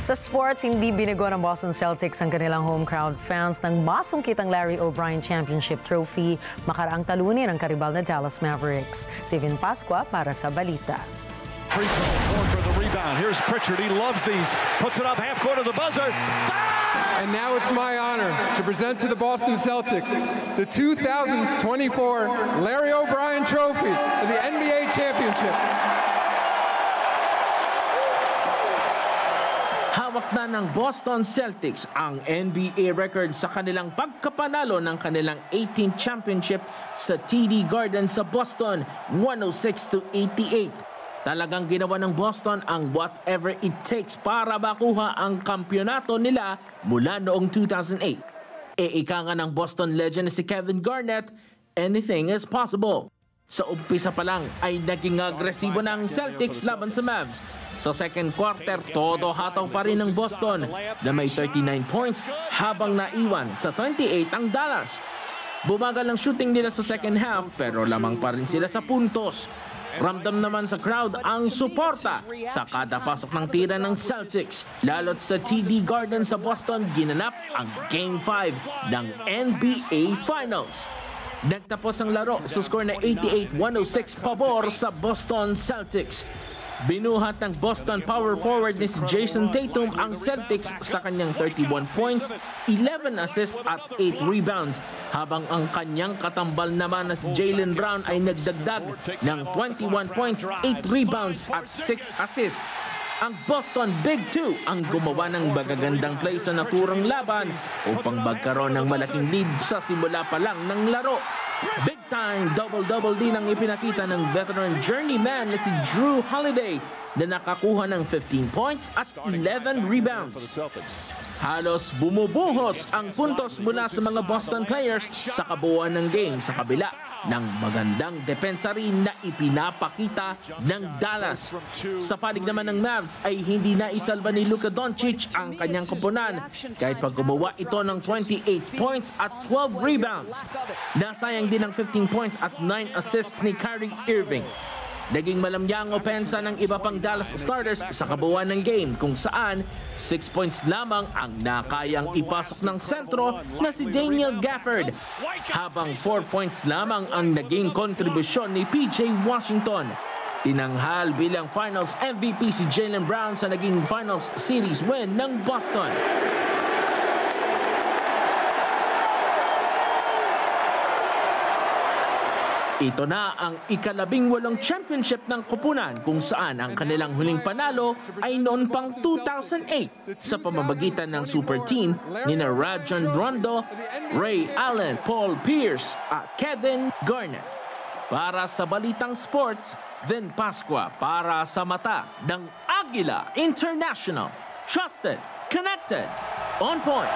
Sa sports, hindi binigo ng Boston Celtics ang kanilang home crowd fans nang masungkit ang Larry O'Brien Championship Trophy makaraang talunin ang karibal na Dallas Mavericks. Si Vin Pascua para sa balita. Free throw, for the rebound. Here's Pritchard. He loves these. Puts it up half court of the buzzer. And now it's my honor to present to the Boston Celtics the 2024 Larry O'Brien Trophy in the NBA Championship. Hawak na ng Boston Celtics ang NBA record sa kanilang pagkapanalo ng kanilang 18th championship sa TD Garden sa Boston, 106-88. Talagang ginawa ng Boston ang whatever it takes para makuha ang kampyonato nila mula noong 2008. Ika nga ng Boston legend si Kevin Garnett, anything is possible. Sa umpisa pa lang ay naging agresibo ng Celtics laban sa Mavs. Sa second quarter, todo hataw pa rin ng Boston na may 39 points habang naiwan sa 28 ang Dallas. Bumagal ang shooting nila sa second half pero lamang pa rin sila sa puntos. Ramdam naman sa crowd ang suporta sa kada pasok ng tira ng Celtics. Lalo't sa TD Garden sa Boston, ginanap ang Game 5 ng NBA Finals. Nagtapos ang laro sa score na 88-106 pabor sa Boston Celtics. Binuhat ng Boston power forward ni si Jason Tatum ang Celtics sa kanyang 31 points, 11 assists at 8 rebounds, habang ang kanyang katambal naman na si Jaylen Brown ay nagdagdag ng 21 points, 8 rebounds at 6 assists. Ang Boston Big Two ang gumawa ng magagandang play sa naturang laban upang magkaroon ng malaking lead sa simula pa lang ng laro. Big time double-double din ang ipinakita ng veteran journeyman na si Jrue Holiday na nakakuha ng 15 points at 11 rebounds. Halos bumubuhos ang puntos mula sa mga Boston players sa kabuuan ng game sa kabila ng magandang depensa rin na ipinapakita ng Dallas. Sa panig naman ng Mavs ay hindi na isalba ni Luka Doncic ang kanyang koponan kahit pag gumawa ito ng 28 points at 12 rebounds. Nasayang din ang 15 points at 9 assists ni Kyrie Irving. Naging malamya ang opensa ng iba pang Dallas starters sa kabuuan ng game kung saan 6 points lamang ang nakayang ipasok ng sentro na si Daniel Gafford, habang 4 points lamang ang naging kontribusyon ni PJ Washington. Tinanghal bilang Finals MVP si Jaylen Brown sa naging Finals Series win ng Boston. Ito na ang ika-18 championship ng koponan kung saan ang kanilang huling panalo ay noon pang 2008 sa pamamagitan ng super team ni Rajon Rondo, Ray Allen, Paul Pierce at Kevin Garnett. Para sa Balitang Sports, Vin Pascua para sa mata ng Agila International. Trusted, connected, on point.